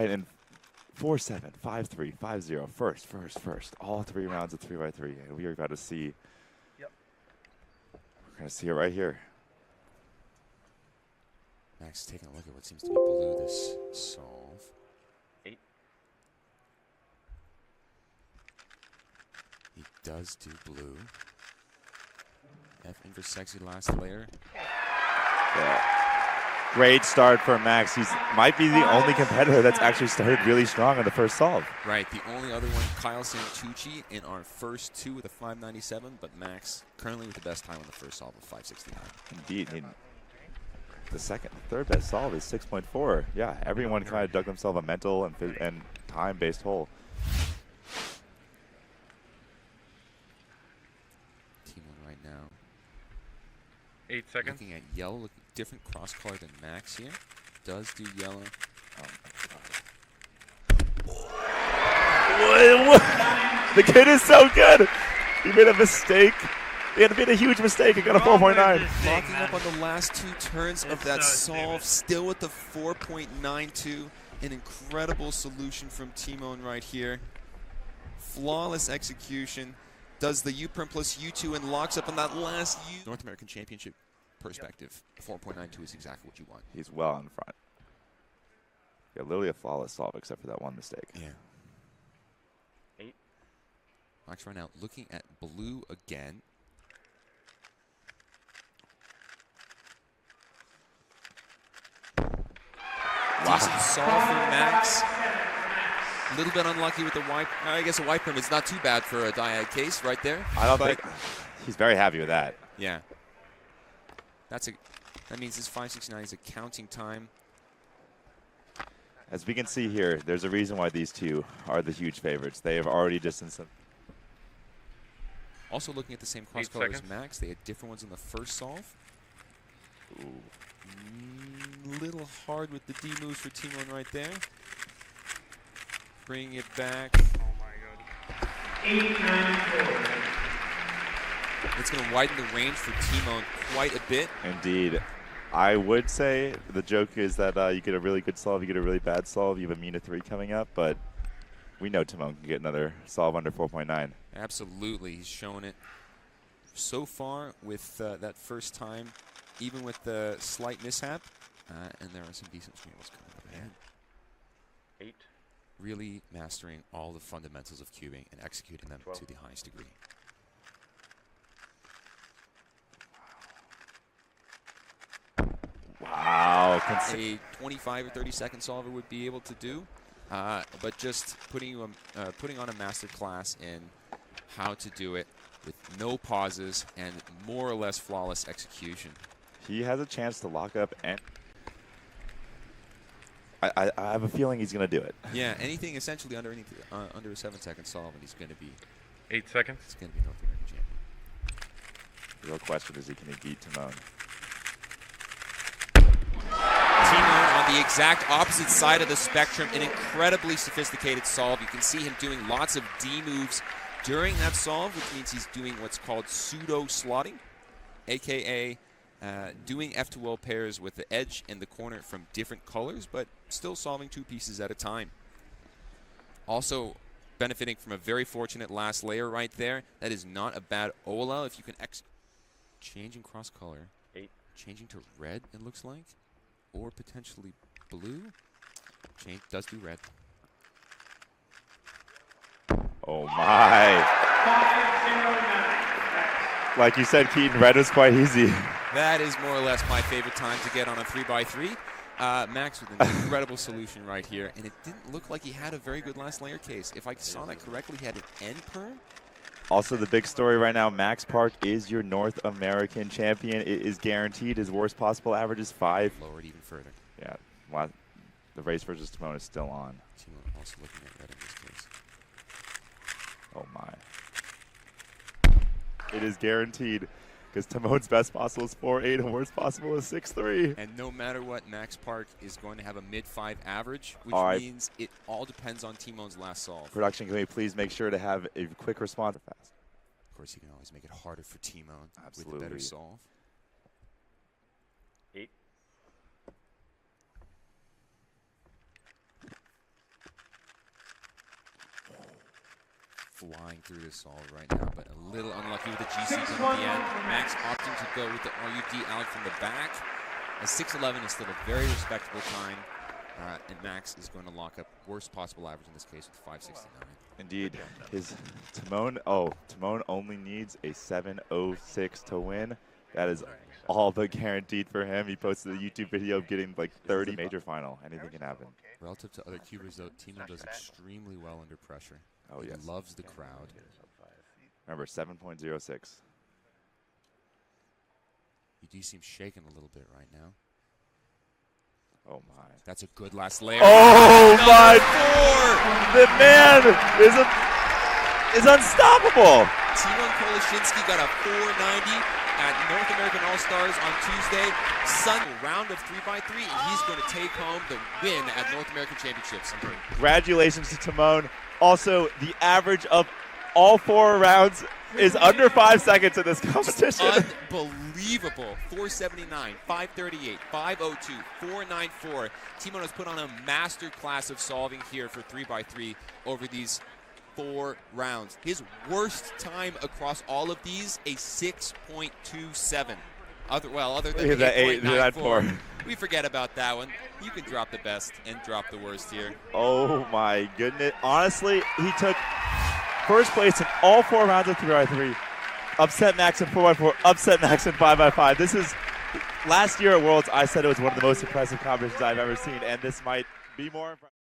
And 4-7, 5-3, 5-0, first. All 3 rounds of 3x3. And we are about to see. Yep. We're going to see it right here. Max taking a look at what seems to be blue this solve. 8. He does do blue. F in for sexy last layer. Yeah. Great start for Max. He might be the only competitor that's actually started really strong on the first solve. Right, the only other one, Kyle Santucci, in our first 2 with a 5.97, but Max currently with the best time on the first solve of 5.69. Indeed. The third best solve is 6.4. Yeah, everyone kind of dug themselves a mental and time-based hole. Timon right now. 8 seconds. Looking at yellow, looking different cross color than Max here. Does do yellow. The kid is so good. He made a mistake. He had made a huge mistake and got a 4.9. Locking up on the last 2 turns of that solve, still with the 4.92. An incredible solution from Timon right here. Flawless execution. Does the U-Prim plus U2 and locks up on that last U. North American Championship perspective. 4.92 is exactly what you want. He's well in front. Yeah, literally a flawless solve except for that one mistake. Yeah. 8. Max right now looking at blue again. Wow. Decent solve for Max. A little bit unlucky with the wipe. I guess a wipe rim is not too bad for a diag case right there. I don't think he's very happy with that. Yeah. That means his 5.69 is a counting time. As we can see here, there's a reason why these two are the huge favorites. They have already distanced them. Also looking at the same cross color as Max, they had different ones in the first solve. Ooh. Little hard with the D moves for Timon right there. Bringing it back. Oh my god. 8-9-4. It's going to widen the range for Timon quite a bit. Indeed. I would say the joke is that you get a really good solve, you get a really bad solve, you have a Mina 3 coming up, but we know Timon can get another solve under 4.9. Absolutely. He's shown it so far with that first time, even with the slight mishap. And there are some decent scrambles coming up ahead. 8. Really mastering all the fundamentals of cubing and executing them 12. to the highest degree. Wow. A 25 or 30 second solver would be able to do, but just putting on a master class in how to do it with no pauses and more or less flawless execution. He has a chance to lock up, and I have a feeling he's going to do it. Yeah, anything essentially under a 7-second solve, and he's going to be 8 seconds. He's going to be North American champion. The real question is, can he beat Timon? Timon on the exact opposite side of the spectrum, an incredibly sophisticated solve. You can see him doing lots of D moves during that solve, which means he's doing what's called pseudo slotting, aka doing F2L pairs with the edge and the corner from different colors, but still solving 2 pieces at a time. Also benefiting from a very fortunate last layer right there. That is not a bad OLL if you can changing cross color. 8. Changing to red, it looks like, or potentially blue. Does do red. Oh my. Like you said, Keaton, red is quite easy. That is more or less my favorite time to get on a 3x3. Max with an incredible solution right here, and it didn't look like he had a very good last layer case. If I saw that correctly, he had an end perm. Also, the big story right now, Max Park is your North American champion. It is guaranteed. His worst possible average is 5. Lowered even further. Yeah, the race versus Timon is still on. Timon also looking at red in this case. Oh my. It is guaranteed because Timon's best possible is 4.8 and worst possible is 6.3. And no matter what, Max Park is going to have a mid-5 average, which means it all depends on Timon's last solve. Production, can we please make sure to have a quick response fast? Of course, you can always make it harder for Timon with a Absolutely. better solve. 8. flying through this solve right now, but a little unlucky with the GC at the end. Max opting to go with the RUD out from the back. A 6.11 is still a very respectable time, and Max is going to lock up worst possible average in this case with 5.69. Indeed, his Timone only needs a 7.06 to win. That is all but guaranteed for him. He posted a YouTube video of getting like 30 major final. Anything can happen. Relative to other cubers, though, Tymon does extremely well under pressure. Oh, he yes. loves the crowd. Remember, 7.06. UD seems shaken a little bit right now. Oh, my. That's a good last layer. Oh, my. 4! The man is unstoppable. Timon Kolasinski got a 490 at North American All-Stars on Tuesday. Round of 3x3, and he's going to take home the win at North American Championships. Congratulations to Timone. Also, the average of all 4 rounds is under 5 seconds in this competition. Unbelievable. 479, 538, 502, 494. Timon has put on a master class of solving here for 3x3 over these 4 rounds. His worst time across all of these, a 6.27. Other than the 8.94. We forget about that one. You can drop the best and drop the worst here. Oh my goodness. Honestly, he took first place in all 4 rounds of 3x3. Upset Max in 4x4, upset Max in 5x5. This is, last year at Worlds, I said it was one of the most impressive competitions I've ever seen, and this might be more impressive.